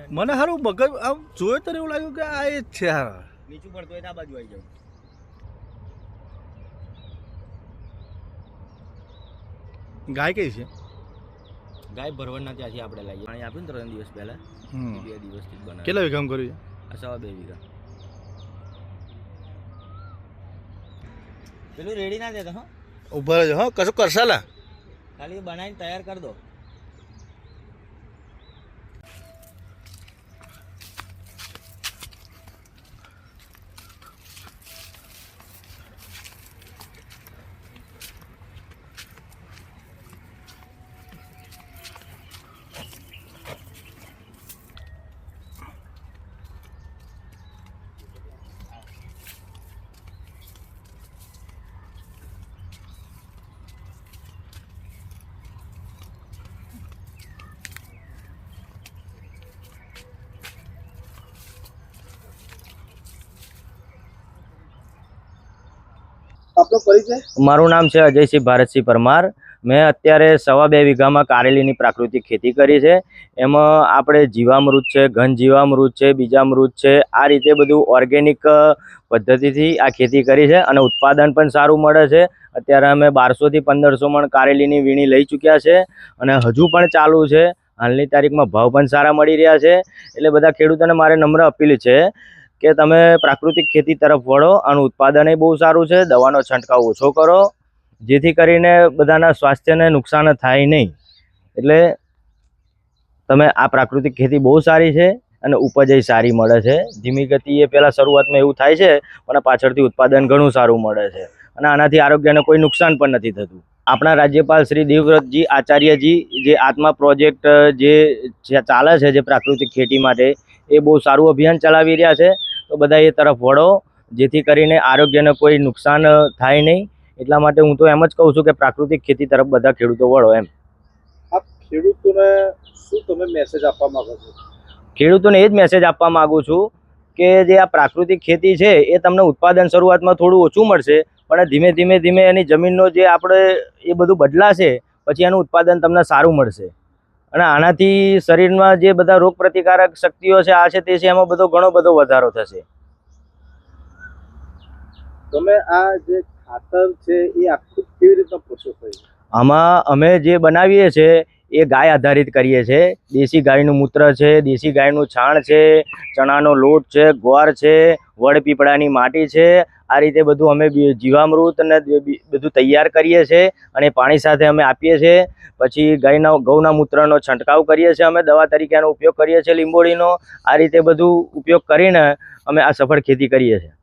મને સારું મગજ આમ જોયે તો એવું લાગ્યું કે આ એ જ છે. હા, નીચું પડતું હોય તો આ બાજુ આવી જાવ. ગાય કઈ છે? ગાય ભરવાડના ત્યાંથી આપણે લાવીએ. પાણી આપ્યું ને 3 દિવસ પહેલા, 2 દિવસથી બનાવે. કેટલા વીઘામ કર્યું છે? આ 2.5 વીઘા. પેલું રેડી ના દેતો. હા, ઉભા રહેજો. હા, કશું કરશાલા ખાલી બનાવીને તૈયાર કરી દો. આપનો પરિચય? મારું નામ છે અજયસિંહ ભારતસિંહ પરમાર. મેં અત્યારે 2.5 વીઘામાં કારેલીની પ્રાકૃતિક ખેતી કરી છે. એમાં આપણે જીવામૃત છે, ઘન જીવામૃત છે, બીજામૃત છે, આ રીતે બધું ઓર્ગેનિક પદ્ધતિથી આ ખેતી કરી છે અને ઉત્પાદન પણ સારું મળે છે. અત્યારે અમે 1200 થી 1500 મણ કારેલીની વીણી લઈ ચૂક્યા છે અને હજુ પણ ચાલુ છે. હાલની તારીખમાં ભાવ પણ સારા મળી રહ્યા છે. એટલે બધા ખેડૂતોને મારે નમ્ર અપીલ છે કે તમે પ્રાકૃતિક ખેતી તરફ વળો અને ઉત્પાદન બહુ સારું છે. દવાનો છંટકાવ ઓછો કરો જેથી કરીને બધાના સ્વાસ્થ્યને નુકસાન થાય નહીં. એટલે તમે આ પ્રાકૃતિક ખેતી બહુ સારી છે અને ઉપજ સારી મળે છે. ધીમી ગતિએ પહેલાં શરૂઆતમાં એવું થાય છે પણ પાછળથી ઉત્પાદન ઘણું સારું મળે છે અને આનાથી આરોગ્યને કોઈ નુકસાન પણ નથી થતું. આપણા રાજ્યપાલ શ્રી દેવવ્રતજી આચાર્યજી જે આત્મા પ્રોજેક્ટ જે ચાલે છે જે પ્રાકૃતિક ખેતી માટે, એ બહુ સારું અભિયાન ચલાવી રહ્યા છે. તો બધા એ તરફ વળો જેથી કરીને આરોગ્યને કોઈ નુકસાન થાય નહીં. એટલા માટે હું તો એમ જ કહું છું કે પ્રાકૃતિક ખેતી તરફ બધા ખેડૂતો વળો એમ. આપ ખેડૂતોને શું તમે મેસેજ આપવા માંગો છો? ખેડૂતોને એ જ મેસેજ આપવા માગું છું કે જે આ પ્રાકૃતિક ખેતી છે એ તમને ઉત્પાદન શરૂઆતમાં થોડું ઓછું મળશે પણ ધીમે ધીમે એની જમીનનો જે આપણે એ બધું બદલાશે પછી એનું ઉત્પાદન તમને સારું મળશે અને આનાથી શરીરમાં જે બધા રોગ પ્રતિકારક શક્તિઓ છે, આ છે તે છે, એમાં ઘણો બધો વધારો થશે. તમે આ જે ખાતર છે એ આખું કેવી રીતના પ્રોસેસ થઈ? આમાં અમે જે બનાવીએ છીએ એ ગાય આધારિત કરીએ છીએ. દેશી ગાયનું મૂત્ર છે, દેશી ગાયનું છાણ છે, ચણાનો લોટ છે, ગોળ છે, વડ પીપળાની માટી છે. આ રીતે બધું અમે જીવામૃત અને બધું તૈયાર કરીએ છીએ અને પાણી સાથે અમે આપીએ છીએ. પછી ગૌના મૂત્રનો છંટકાવ કરીએ છીએ. અમે દવા તરીકેનો ઉપયોગ કરીએ છીએ લીંબોળીનો. આ રીતે બધું ઉપયોગ કરીને અમે આ સફળ ખેતી કરીએ છીએ.